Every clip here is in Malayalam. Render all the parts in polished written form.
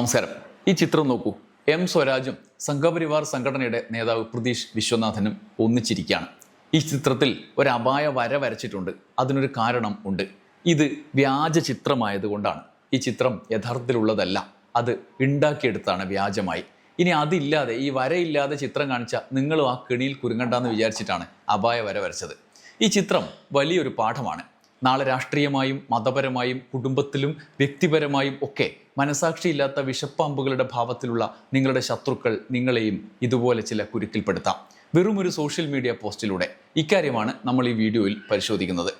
നമസ്കാരം. ഈ ചിത്രം നോക്കൂ. എം സ്വരാജും സംഘപരിവാർ സംഘടനയുടെ നേതാവ് പ്രതീഷ് വിശ്വനാഥനും ഒന്നിച്ചിരിക്കുകയാണ്. ഈ ചിത്രത്തിൽ ഒരു അപായ വര വരച്ചിട്ടുണ്ട്. അതിനൊരു കാരണം ഉണ്ട്. ഇത് വ്യാജ ചിത്രമായതുകൊണ്ടാണ്. ഈ ചിത്രം യഥാർത്ഥത്തിലുള്ളതല്ല, അത് ഉണ്ടാക്കിയെടുത്താണ് വ്യാജമായി. ഇനി അതില്ലാതെ, ഈ വരയില്ലാതെ ചിത്രം കാണിച്ച നിങ്ങളും ആ കെണിയിൽ കുരുങ്ങണ്ടെന്ന് വിചാരിച്ചിട്ടാണ് അപായ വര വരച്ചത്. ഈ ചിത്രം വലിയൊരു പാഠമാണ്. നാളെ രാഷ്ട്രീയമായും മതപരമായും കുടുംബത്തിലും വ്യക്തിപരമായും ഒക്കെ മനസാക്ഷിയില്ലാത്ത വിഷപ്പാമ്പുകളുടെ ഭാവത്തിലുള്ള നിങ്ങളുടെ ശത്രുക്കൾ നിങ്ങളെയും ഇതുപോലെ ചില കുരുക്കിൽപ്പെടുത്താം. വെറും ഒരു സോഷ്യൽ മീഡിയ പോസ്റ്റിലൂടെ. ഇക്കാര്യമാണ് നമ്മൾ ഈ വീഡിയോയിൽ പരിശോധിക്കുന്നത്.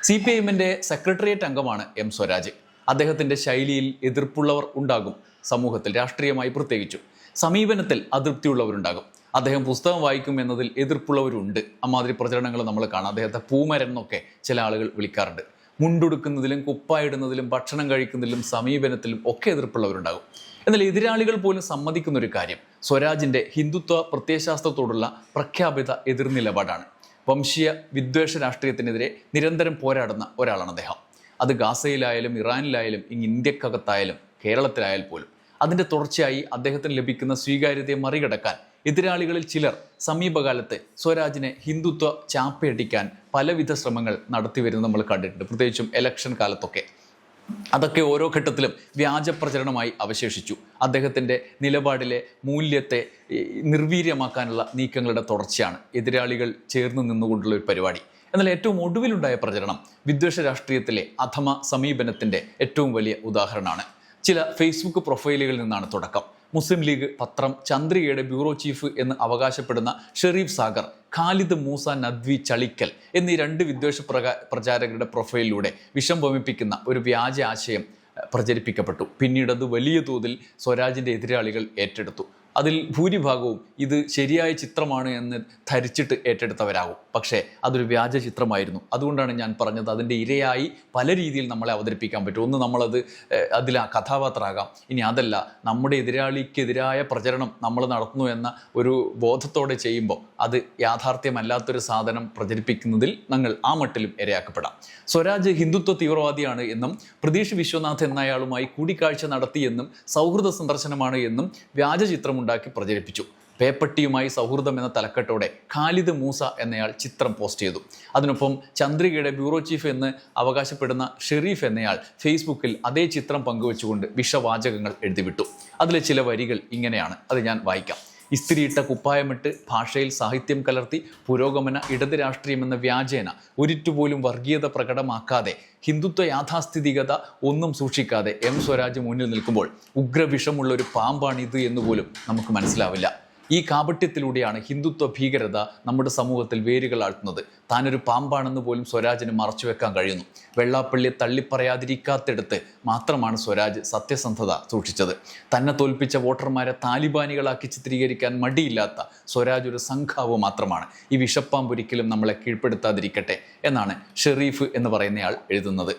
CPIMന്റെ സെക്രട്ടേറിയറ്റ് അംഗമാണ് എം സ്വരാജ്. അദ്ദേഹത്തിൻ്റെ ശൈലിയിൽ എതിർപ്പുള്ളവർ ഉണ്ടാകും. സമൂഹത്തിൽ രാഷ്ട്രീയമായി പ്രത്യേകിച്ചു സമീപനത്തിൽ അതൃപ്തിയുള്ളവരുണ്ടാകും. അദ്ദേഹം പുസ്തകം വായിക്കും എന്നതിൽ എതിർപ്പുള്ളവരുണ്ട്. അമ്മാതിരി പ്രചരണങ്ങൾ നമ്മൾ കാണാം. അദ്ദേഹത്തെ പൂമരൻ എന്നൊക്കെ ചില ആളുകൾ വിളിക്കാറുണ്ട്. മുണ്ടുടുക്കുന്നതിലും കുപ്പായിടുന്നതിലും ഭക്ഷണം കഴിക്കുന്നതിലും സമീപനത്തിലും ഒക്കെ എതിർപ്പുള്ളവരുണ്ടാകും. എന്നാൽ എതിരാളികൾ പോലും സമ്മതിക്കുന്ന ഒരു കാര്യം സ്വരാജിൻ്റെ ഹിന്ദുത്വ പ്രത്യയശാസ്ത്രത്തോടുള്ള പ്രഖ്യാപിത എതിർനിലപാടാണ്. വംശീയ വിദ്വേഷ രാഷ്ട്രീയത്തിനെതിരെ നിരന്തരം പോരാടുന്ന ഒരാളാണ് അദ്ദേഹം. അത് ഗാസയിലായാലും ഇറാനിലായാലും ഇന്ത്യക്കകത്തായാലും കേരളത്തിലായാൽ പോലും. അതിൻ്റെ തുടർച്ചയായി അദ്ദേഹത്തിന് ലഭിക്കുന്ന സ്വീകാര്യതയെ മറികടക്കാൻ എതിരാളികളിൽ ചിലർ സമീപകാലത്ത് സ്വരാജിനെ ഹിന്ദുത്വ ചാപ്പയടിക്കാൻ പലവിധ ശ്രമങ്ങൾ നടത്തിവരുന്നത് നമ്മൾ കണ്ടിട്ടുണ്ട്. പ്രത്യേകിച്ചും ഇലക്ഷൻ കാലത്തൊക്കെ അതൊക്കെ ഓരോ ഘട്ടത്തിലും വ്യാജ പ്രചരണമായി അവശേഷിച്ചു. അദ്ദേഹത്തിൻ്റെ നിലപാടിലെ മൂല്യത്തെ നിർവീര്യമാക്കാനുള്ള നീക്കങ്ങളുടെ തുടർച്ചയാണ് എതിരാളികൾ ചേർന്ന് നിന്നുകൊണ്ടുള്ള ഒരു പരിപാടി. എന്നാൽ ഏറ്റവും ഒടുവിലുണ്ടായ പ്രചരണം വിദ്വേഷ രാഷ്ട്രീയത്തിലെ അധമ സമീപനത്തിൻ്റെ ഏറ്റവും വലിയ ഉദാഹരണമാണ്. ചില ഫേസ്ബുക്ക് പ്രൊഫൈലുകളിൽ നിന്നാണ് തുടക്കം. മുസ്ലിം ലീഗ് പത്രം ചന്ദ്രികയുടെ ബ്യൂറോ ചീഫ് എന്ന് അവകാശപ്പെടുന്ന ഷെരീഫ് സാഗർ, ഖാലിദ് മൂസ നദ്വി ചളിക്കൽ എന്നീ രണ്ട് വിദ്വേഷ പ്രചാരകരുടെ പ്രൊഫൈലിലൂടെ വിഷം വമിപ്പിക്കുന്ന ഒരു വ്യാജ ആശയം പ്രചരിപ്പിക്കപ്പെട്ടു. പിന്നീട് അത് വലിയ തോതിൽ സ്വരാജിൻ്റെ എതിരാളികൾ ഏറ്റെടുത്തു. അതിൽ ഭൂരിഭാഗവും ഇത് ശരിയായ ചിത്രമാണ് എന്ന് ധരിച്ചിട്ട് ഏറ്റെടുത്തവരാകും. പക്ഷേ അതൊരു വ്യാജ ചിത്രമായിരുന്നു. അതുകൊണ്ടാണ് ഞാൻ പറഞ്ഞത്, അതിൻ്റെ ഇരയായി പല രീതിയിൽ നമ്മളെ അവതരിപ്പിക്കാൻ പറ്റും. ഒന്ന്, നമ്മളത് അതിൽ കഥാപാത്രമാകാം. ഇനി അതല്ല, നമ്മുടെ എതിരാളിക്കെതിരായ പ്രചരണം നമ്മൾ നടത്തുന്നു എന്ന ഒരു ബോധത്തോടെ ചെയ്യുമ്പോൾ അത് യാഥാർത്ഥ്യമല്ലാത്തൊരു സാധനം പ്രചരിപ്പിക്കുന്നതിൽ ഞങ്ങൾ ആ മട്ടിലും ഇരയാക്കപ്പെടാം. സ്വരാജ് ഹിന്ദുത്വ തീവ്രവാദിയാണ് എന്നും പ്രതീഷ് വിശ്വനാഥ് എന്നയാളുമായി കൂടിക്കാഴ്ച നടത്തിയെന്നും സൗഹൃദ സന്ദർശനമാണ് എന്നും വ്യാജ ചിത്രം ഉണ്ടാക്കി പ്രചരിപ്പിച്ചു. പേപ്പട്ടിയുമായി സൗഹൃദം എന്ന തലക്കെട്ടോടെ ഖാലിദ് മൂസ എന്നയാൾ ചിത്രം പോസ്റ്റ് ചെയ്തു. അതിനൊപ്പം ചന്ദ്രികയുടെ ബ്യൂറോ ചീഫ് എന്ന് അവകാശപ്പെടുന്ന ഷെരീഫ് എന്നയാൾ ഫേസ്ബുക്കിൽ അതേ ചിത്രം പങ്കുവെച്ചുകൊണ്ട് വിഷവാചകങ്ങൾ എഴുതിവിട്ടു. അതിലെ ചില വരികൾ ഇങ്ങനെയാണ്, അത് ഞാൻ വായിക്കാം. ഇസ്തിരിയിട്ട കുപ്പായമിട്ട് ഭാഷയിൽ സാഹിത്യം കലർത്തി പുരോഗമന ഇടത് രാഷ്ട്രീയമെന്ന വ്യാജേന ഒരിറ്റുപോലും വർഗീയത പ്രകടമാക്കാതെ ഹിന്ദുത്വ യാഥാസ്ഥിതികത ഒന്നും സൂക്ഷിക്കാതെ എം സ്വരാജ് മുന്നിൽ നിൽക്കുമ്പോൾ ഉഗ്രവിഷമുള്ള ഒരു പാമ്പാണിത് എന്നുപോലും നമുക്ക് മനസ്സിലാവില്ല. ഈ കാപട്യത്തിലൂടെയാണ് ഹിന്ദുത്വ ഭീകരത നമ്മുടെ സമൂഹത്തിൽ വേരുകൾ ആഴ്ത്തുന്നത്. താനൊരു പാമ്പാണെന്ന് പോലും സ്വരാജിന് മറച്ചുവെക്കാൻ കഴിയുന്നു. വെള്ളാപ്പള്ളിയെ തള്ളിപ്പറയാതിരിക്കാത്തിടത്ത് മാത്രമാണ് സ്വരാജ് സത്യസന്ധത സൂക്ഷിച്ചത്. തന്നെ തോൽപ്പിച്ച വോട്ടർമാരെ താലിബാനികളാക്കി ചിത്രീകരിക്കാൻ മടിയില്ലാത്ത സ്വരാജ് ഒരു സംഘാവ് മാത്രമാണ്. ഈ വിഷപ്പാമ്പ് ഒരിക്കലും നമ്മളെ കീഴ്പ്പെടുത്താതിരിക്കട്ടെ എന്നാണ് ഷെരീഫ് എന്ന് പറയുന്നയാൾ എഴുതുന്നത്.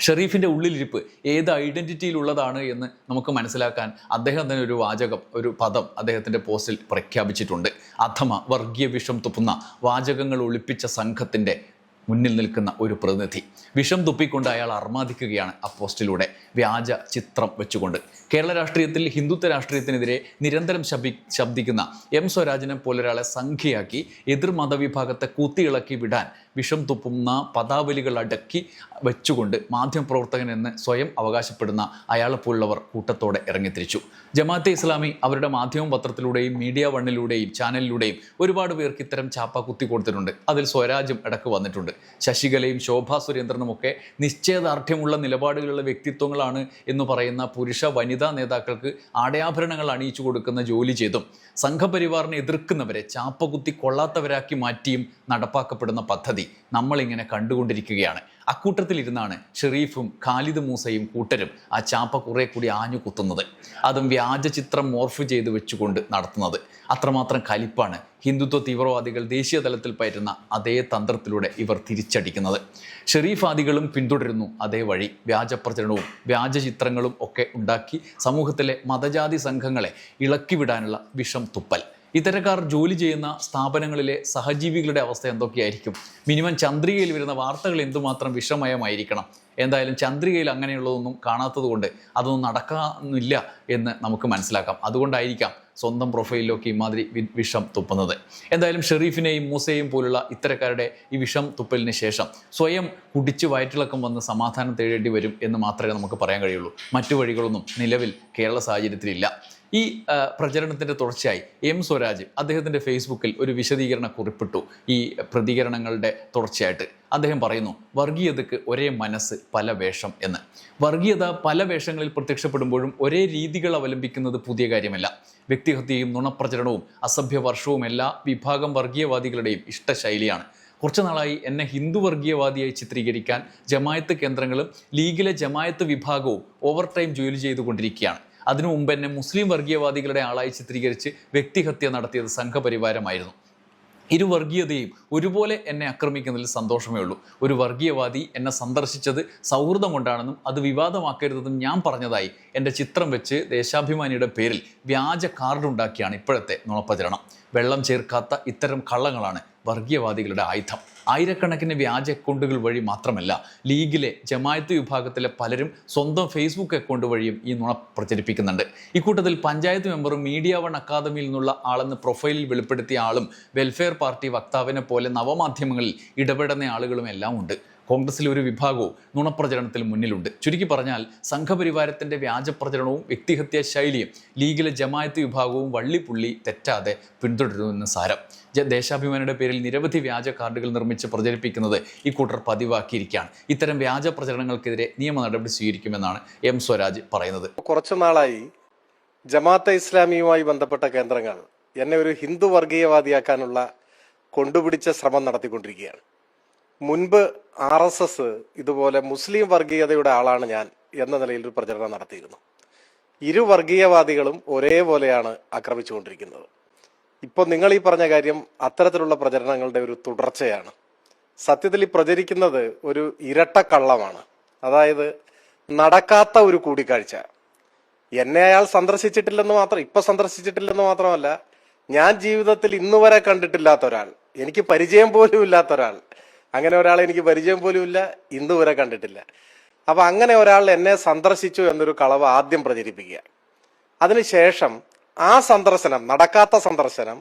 ഷെരീഫിൻ്റെ ഉള്ളിലിരിപ്പ് ഏത് ഐഡൻറ്റിറ്റിയിലുള്ളതാണ് എന്ന് നമുക്ക് മനസ്സിലാക്കാൻ അദ്ദേഹം തന്നെ ഒരു വാചകം, ഒരു പദം അദ്ദേഹത്തിൻ്റെ പോസ്റ്റിൽ പ്രഖ്യാപിച്ചിട്ടുണ്ട്. അധമ വർഗീയ വിഷം തുപ്പുന്ന വാചകങ്ങൾ ഒളിപ്പിച്ച സംഘത്തിൻ്റെ മുന്നിൽ നിൽക്കുന്ന ഒരു പ്രതിനിധി. വിഷം തുപ്പിക്കൊണ്ട് അയാൾ അർമാദിക്കുകയാണ് ആ പോസ്റ്റിലൂടെ, വ്യാജ ചിത്രം വെച്ചുകൊണ്ട്. കേരള രാഷ്ട്രീയത്തിൽ ഹിന്ദുത്വ രാഷ്ട്രീയത്തിനെതിരെ നിരന്തരം ശബ്ദിക്കുന്ന എം സ്വരാജിനെ പോലൊരാളെ സംഖ്യയാക്കി എതിർ മതവിഭാഗത്തെ കൂത്തിയിളക്കി വിടാൻ വിഷം തുപ്പുന്ന പദാവലികൾ അടക്കി വെച്ചുകൊണ്ട് മാധ്യമപ്രവർത്തകൻ എന്ന് സ്വയം അവകാശപ്പെടുന്ന അയാളെപ്പോലുള്ളവർ കൂട്ടത്തോടെ ഇറങ്ങിത്തിരിച്ചു. ജമാഅത്തെ ഇസ്ലാമി അവരുടെ മാധ്യമ പത്രത്തിലൂടെയും മീഡിയ വണ്ണിലൂടെയും ചാനലിലൂടെയും ഒരുപാട് പേർക്ക് ഇത്തരം ചാപ്പ കുത്തി കൊടുത്തിട്ടുണ്ട്. അതിൽ സ്വരാജും ഇടക്ക് വന്നിട്ടുണ്ട്. ശശികലയും ശോഭാ സുരേന്ദ്രനും ഒക്കെ നിശ്ചയദാർഢ്യമുള്ള നിലപാടുകളുള്ള വ്യക്തിത്വങ്ങളാണ് എന്ന് പറയുന്ന പുരുഷ വനിതാ നേതാക്കൾക്ക് ആടയാഭരണങ്ങൾ അണിയിച്ചു കൊടുക്കുന്ന ജോലി ചെയ്തും സംഘപരിവാറിനെ എതിർക്കുന്നവരെ ചാപ്പകുത്തി കൊള്ളാത്തവരാക്കി മാറ്റിയും നടപ്പാക്കപ്പെടുന്ന പദ്ധതി നമ്മളിങ്ങനെ കണ്ടുകൊണ്ടിരിക്കുകയാണ്. അക്കൂട്ടത്തിലിരുന്നാണ് ഷെരീഫും ഖാലിദ് മൂസയും കൂട്ടരും ആ ചാപ്പ കുറെ കൂടി ആഞ്ഞു കുത്തുന്നത്. അതും വ്യാജ ചിത്രം മോർഫ് ചെയ്ത് വെച്ചുകൊണ്ട് നടത്തുന്നത്. അത്രമാത്രം കലിപ്പാണ് ഹിന്ദുത്വ തീവ്രവാദികൾ ദേശീയ തലത്തിൽ പയറ്റുന്ന അതേ തന്ത്രത്തിലൂടെ ഇവർ തിരിച്ചടിക്കുന്നത്. ഷെരീഫാദികളും പിന്തുടരുന്നു അതേ വഴി. വ്യാജ പ്രചരണവും വ്യാജ ചിത്രങ്ങളും ഒക്കെ ഉണ്ടാക്കി സമൂഹത്തിലെ മതജാതി സംഘങ്ങളെ ഇളക്കിവിടാനുള്ള വിഷം തുപ്പൽ. ഇത്തരക്കാർ ജോലി ചെയ്യുന്ന സ്ഥാപനങ്ങളിലെ സഹജീവികളുടെ അവസ്ഥ എന്തൊക്കെയായിരിക്കും? മിനിമം ചന്ദ്രികയിൽ വരുന്ന വാർത്തകൾ എന്തുമാത്രം വിഷമയമായിരിക്കണം? എന്തായാലും ചന്ദ്രികയിൽ അങ്ങനെയുള്ളതൊന്നും കാണാത്തത് കൊണ്ട് അതൊന്നും നടക്കാനില്ല എന്ന് നമുക്ക് മനസ്സിലാക്കാം. അതുകൊണ്ടായിരിക്കാം സ്വന്തം പ്രൊഫൈലിലൊക്കെ ഇമാതിരി വിഷം തുപ്പുന്നത്. എന്തായാലും ഷെറീഫിനെയും മൂസയെയും പോലുള്ള ഇത്തരക്കാരുടെ ഈ വിഷം തുപ്പലിന് ശേഷം സ്വയം കുടിച്ച് വയറ്റിളക്കം വന്ന് സമാധാനം തേടേണ്ടി വരും എന്ന് മാത്രമേ നമുക്ക് പറയാൻ കഴിയുള്ളൂ. മറ്റു വഴികളൊന്നും നിലവിൽ കേരള സാഹചര്യത്തിലില്ല. ഈ പ്രചരണത്തിൻ്റെ തുടർച്ചയായി എം സ്വരാജ് അദ്ദേഹത്തിൻ്റെ ഫേസ്ബുക്കിൽ ഒരു വിശദീകരണ കുറിപ്പിട്ടു. ഈ പ്രതികരണങ്ങളുടെ തുടർച്ചയായിട്ട് അദ്ദേഹം പറയുന്നു, വർഗീയതയ്ക്ക് ഒരേ മനസ്സ് പല വേഷം എന്ന്. വർഗീയത പല വേഷങ്ങളിൽ പ്രത്യക്ഷപ്പെടുമ്പോഴും ഒരേ രീതികൾ അവലംബിക്കുന്നത് പുതിയ കാര്യമല്ല. വ്യക്തിഹത്യയും നുണപ്രചരണവും അസഭ്യവർഷവും എല്ലാ വിഭാഗം വർഗീയവാദികളുടെയും ഇഷ്ടശൈലിയാണ്. കുറച്ചു നാളായി എന്നെ ഹിന്ദു വർഗീയവാദിയായി ചിത്രീകരിക്കാൻ ജമായത്ത് കേന്ദ്രങ്ങളും ലീഗിലെ ജമായത്ത് വിഭാഗവും ഓവർ ടൈം ജോലി ചെയ്തുകൊണ്ടിരിക്കുകയാണ്. അതിനു മുമ്പ് എന്നെ മുസ്ലിം വർഗീയവാദികളുടെ ആളായി ചിത്രീകരിച്ച് വ്യക്തിഹത്യ നടത്തിയത് സംഘപരിവാരമായിരുന്നു. ഇരുവർഗീയതയും ഒരുപോലെ എന്നെ ആക്രമിക്കുന്നതിൽ സന്തോഷമേ ഉള്ളൂ. ഒരു വർഗീയവാദി എന്നെ സന്ദർശിച്ചത് സൗഹൃദം കൊണ്ടാണെന്നും അത് വിവാദമാക്കരുതെന്നും ഞാൻ പറഞ്ഞതായി എൻ്റെ ചിത്രം വെച്ച് ദേശാഭിമാനിയുടെ പേരിൽ വ്യാജ കാർഡുണ്ടാക്കിയാണ് ഇപ്പോഴത്തെ നുണപ്രചരണം. വെള്ളം ചേർക്കാത്ത ഇത്തരം കള്ളങ്ങളാണ് വർഗീയവാദികളുടെ ആയുധം. ആയിരക്കണക്കിന് വ്യാജ അക്കൗണ്ടുകൾ വഴി മാത്രമല്ല, ലീഗിലെ ജമായത്ത് വിഭാഗത്തിലെ പലരും സ്വന്തം ഫേസ്ബുക്ക് അക്കൗണ്ട് വഴിയും ഈ നുണ പ്രചരിപ്പിക്കുന്നുണ്ട്. ഇക്കൂട്ടത്തിൽ പഞ്ചായത്ത് മെമ്പറും മീഡിയ വൺ അക്കാദമിയിൽ നിന്നുള്ള ആളെന്ന് പ്രൊഫൈലിൽ വെളിപ്പെടുത്തിയ ആളും വെൽഫെയർ പാർട്ടി വക്താവിനെ പോലെ നവമാധ്യമങ്ങളിൽ ഇടപെടുന്ന ആളുകളും എല്ലാം ഉണ്ട്. കോൺഗ്രസിലെ ഒരു വിഭാഗവും നുണപ്രചരണത്തിൽ മുന്നിലുണ്ട്. ചുരുക്കി പറഞ്ഞാൽ സംഘപരിവാരത്തിൻ്റെ വ്യാജപ്രചരണവും വ്യക്തിഹത്യാ ശൈലിയും ലീഗിലെ ജമായത്ത് വിഭാഗവും വള്ളിപ്പുള്ളി തെറ്റാതെ പിന്തുടരുമെന്ന് സാരം. ദേശാഭിമാനിയുടെ പേരിൽ നിരവധി വ്യാജ കാർഡുകൾ നിർമ്മിച്ച് പ്രചരിപ്പിക്കുന്നത് ഇക്കൂട്ടർ പതിവാക്കിയിരിക്കുകയാണ്. ഇത്തരം വ്യാജ പ്രചരണങ്ങൾക്കെതിരെ നിയമ നടപടി സ്വീകരിക്കുമെന്നാണ് എം സ്വരാജ് പറയുന്നത്. കുറച്ചു നാളായി ജമാഅത്തെ ഇസ്ലാമിയുമായി ബന്ധപ്പെട്ട കേന്ദ്രങ്ങൾ എന്നെ ഒരു ഹിന്ദു വർഗീയവാദിയാക്കാനുള്ള കൊണ്ടുപിടിച്ച ശ്രമം നടത്തിക്കൊണ്ടിരിക്കുകയാണ്. മുൻപ് RSS ഇതുപോലെ മുസ്ലിം വർഗീയതയുടെ ആളാണ് ഞാൻ എന്ന നിലയിൽ ഒരു പ്രചരണം നടത്തിയിരുന്നു. ഇരു വർഗീയവാദികളും ഒരേപോലെയാണ് ആക്രമിച്ചുകൊണ്ടിരിക്കുന്നത്. ഇപ്പോൾ നിങ്ങൾ ഈ പറഞ്ഞ കാര്യം അത്തരത്തിലുള്ള പ്രചരണങ്ങളുടെ ഒരു തുടർച്ചയാണ്. സത്യത്തിൽ ഈ പ്രചരിക്കുന്നത് ഒരു ഇരട്ടക്കള്ളമാണ്. അതായത് നടക്കാത്ത ഒരു കൂടിക്കാഴ്ച. എന്നെ അയാൾ സന്ദർശിച്ചിട്ടില്ലെന്ന് മാത്രമല്ല, ഞാൻ ജീവിതത്തിൽ ഇന്നുവരെ കണ്ടിട്ടില്ലാത്ത ഒരാൾ, എനിക്ക് പരിചയം പോലും ഇല്ലാത്ത ഒരാൾ, അങ്ങനെ ഒരാളെ എനിക്ക് പരിചയം പോലും ഇല്ല, ഇന്നുവരെ കണ്ടിട്ടില്ല. അപ്പൊ അങ്ങനെ ഒരാൾ എന്നെ സന്ദർശിച്ചു എന്നൊരു കളവ് ആദ്യം പ്രചരിപ്പിക്കുക. അതിനുശേഷം ആ സന്ദർശനം, നടക്കാത്ത സന്ദർശനം,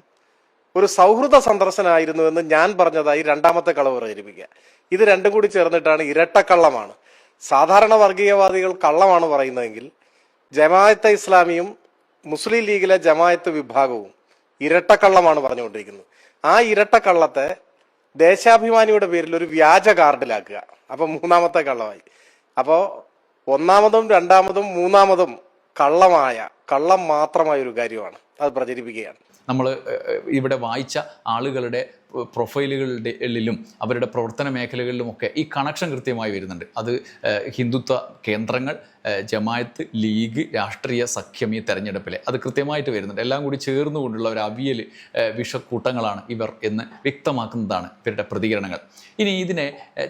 ഒരു സൗഹൃദ സന്ദർശനമായിരുന്നു എന്ന് ഞാൻ പറഞ്ഞതായി രണ്ടാമത്തെ കളവ് പ്രചരിപ്പിക്കുക. ഇത് രണ്ടും കൂടി ചേർന്നിട്ടാണ് ഇരട്ടക്കള്ളമാണ്. സാധാരണ വർഗീയവാദികൾ കള്ളമാണ് പറയുന്നതെങ്കിൽ ജമാഅത്തെ ഇസ്ലാമിയും മുസ്ലിം ലീഗിലെ ജമാഅത്ത് വിഭാഗവും ഇരട്ടക്കള്ളമാണ് പറഞ്ഞുകൊണ്ടിരിക്കുന്നത്. ആ ഇരട്ടക്കള്ളത്തെ ദേശാഭിമാനിയുടെ പേരിൽ ഒരു വ്യാജ കാർഡിലാക്കുക. അപ്പൊ മൂന്നാമത്തെ കള്ളമായി. അപ്പോൾ ഒന്നാമതും രണ്ടാമതും മൂന്നാമതും കള്ളം മാത്രമായ ഒരു കാര്യമാണ് അത് പ്രചരിപ്പിക്കുകയാണ്. നമ്മൾ ഇവിടെ വായിച്ച ആളുകളുടെ പ്രൊഫൈലുകളിലും അവരുടെ പ്രവർത്തന മേഖലകളിലുമൊക്കെ ഈ കണക്ഷൻ കൃത്യമായി വരുന്നുണ്ട്. അത് ഹിന്ദുത്വ കേന്ദ്രങ്ങൾ, ജമായത്ത്, ലീഗ്, രാഷ്ട്രീയ സഖ്യം, ഈ തെരഞ്ഞെടുപ്പിലെ അത് കൃത്യമായിട്ട് വരുന്നുണ്ട്. എല്ലാം കൂടി ചേർന്നുകൊണ്ടുള്ള ഒരു അവിയൽ വിഷക്കൂട്ടങ്ങളാണ് ഇവർ എന്ന് വ്യക്തമാക്കുന്നതാണ് ഇവരുടെ പ്രതികരണങ്ങൾ. ഇനി ഇതിനെ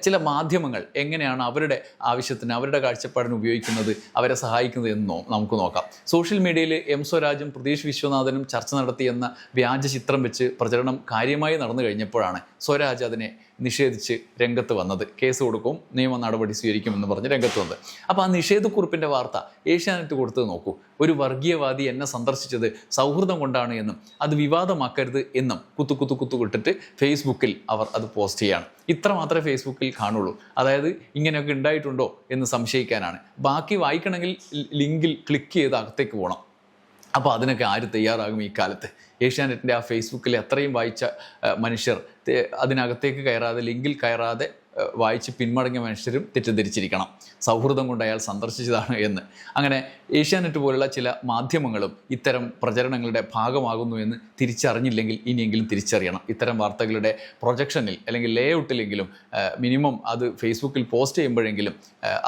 ചില മാധ്യമങ്ങൾ എങ്ങനെയാണ് അവരുടെ ആവശ്യത്തിന്, അവരുടെ കാഴ്ചപ്പാടിന് ഉപയോഗിക്കുന്നത്, അവരെ സഹായിക്കുന്നത് എന്ന് നമുക്ക് നോക്കാം. സോഷ്യൽ മീഡിയയിൽ എം സ്വരാജും പ്രതീഷ് വിശ്വനാഥനും ചർച്ച നടത്തിയെന്ന വ്യാജ ചിത്രം വെച്ച് പ്രചരണം കാര്യമായി നടന്നു കഴിഞ്ഞപ്പോഴാണ് സ്വരാജ് അതിനെ നിഷേധിച്ച് രംഗത്ത് വന്നത്. കേസ് കൊടുക്കും, നിയമ നടപടി സ്വീകരിക്കുമെന്ന് പറഞ്ഞ് രംഗത്ത് വന്നത്. അപ്പോൾ ആ നിഷേധക്കുറിപ്പിൻ്റെ വാർത്ത ഏഷ്യാനെറ്റ് കൊടുത്തത് നോക്കൂ. ഒരു വർഗീയവാദി എന്നെ സന്ദർശിച്ചത് സൗഹൃദം കൊണ്ടാണ് എന്നും അത് വിവാദമാക്കരുത് എന്നും കുത്തു വിട്ടിട്ട് ഫേസ്ബുക്കിൽ അവർ അത് പോസ്റ്റ് ചെയ്യാണ്. ഇത്ര മാത്രമേ ഫേസ്ബുക്കിൽ കാണുള്ളൂ. അതായത് ഇങ്ങനെയൊക്കെ ഉണ്ടായിട്ടുണ്ടോ എന്ന് സംശയിക്കാനാണ്. ബാക്കി വായിക്കണമെങ്കിൽ ലിങ്കിൽ ക്ലിക്ക് ചെയ്ത് അകത്തേക്ക് പോകണം. അപ്പോൾ അതിനൊക്കെ ആര് തയ്യാറാകും ഈ കാലത്ത്? ഏഷ്യാനെറ്റിൻ്റെ ആ ഫേസ്ബുക്കിൽ അത്രയും വായിച്ച മനുഷ്യർ അതിനകത്തേക്ക് കയറാതെ, ലിങ്കിൽ കയറാതെ വായിച്ച് പിന്മടങ്ങിയ മനുഷ്യരും തെറ്റിദ്ധരിച്ചിരിക്കണം സൗഹൃദം കൊണ്ട് അയാൾ സന്ദർശിച്ചതാണ് എന്ന്. അങ്ങനെ ഏഷ്യാനെറ്റ് പോലുള്ള ചില മാധ്യമങ്ങളും ഇത്തരം പ്രചരണങ്ങളുടെ ഭാഗമാകുന്നു എന്ന് തിരിച്ചറിഞ്ഞില്ലെങ്കിൽ ഇനിയെങ്കിലും തിരിച്ചറിയണം. ഇത്തരം വാർത്തകളുടെ പ്രൊജക്ഷനിൽ അല്ലെങ്കിൽ ലേ ഔട്ടിലെങ്കിലും മിനിമം അത് ഫേസ്ബുക്കിൽ പോസ്റ്റ് ചെയ്യുമ്പോഴെങ്കിലും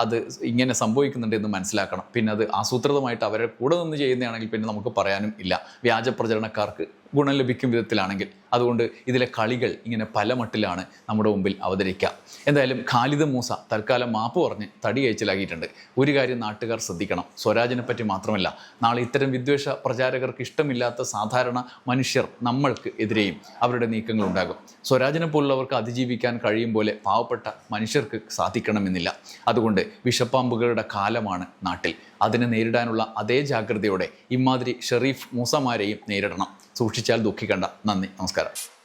അത് ഇങ്ങനെ സംഭവിക്കുന്നുണ്ട് എന്ന് മനസ്സിലാക്കണം. പിന്നെ അത് ആസൂത്രിതമായിട്ട് അവരെ കൂടെ നിന്ന് ചെയ്യുന്നതാണെങ്കിൽ പിന്നെ നമുക്ക് പറയാനും ഇല്ല. വ്യാജ പ്രചരണക്കാർക്ക് ഗുണം ലഭിക്കും വിധത്തിലാണെങ്കിൽ. അതുകൊണ്ട് ഇതിലെ കളികൾ ഇങ്ങനെ പല മട്ടിലാണ് നമ്മുടെ മുമ്പിൽ അവതരിക്കുക. എന്തായാലും ഖാലിദ് മൂസ തൽക്കാലം മാപ്പ് പറഞ്ഞ് തടി കഴിച്ചിലാക്കിയിട്ടുണ്ട്. ഒരു കാര്യം നാട്ടുകാർ ശ്രദ്ധിക്കണം, സ്വരാജിനെ പറ്റി മാത്രമല്ല, നാളെ ഇത്തരം വിദ്വേഷ പ്രചാരകർക്ക് ഇഷ്ടമില്ലാത്ത സാധാരണ മനുഷ്യർ നമ്മൾക്ക് എതിരെയും അവരുടെ നീക്കങ്ങൾ ഉണ്ടാകും. സ്വരാജിനെ പോലുള്ളവർക്ക് അതിജീവിക്കാൻ കഴിയും പോലെ പാവപ്പെട്ട മനുഷ്യർക്ക് സാധിക്കണമെന്നില്ല. അതുകൊണ്ട് വിഷപ്പാമ്പുകളുടെ കാലമാണ് നാട്ടിൽ. അതിനെ നേരിടാനുള്ള അതേ ജാഗ്രതയോടെ ഇമാതിരി ഷെറീഫ് മൂസമാരെയും നേരിടണം. സൂക്ഷിച്ചാൽ ദുഃഖിക്കണ്ട. നന്ദി, നമസ്കാരം.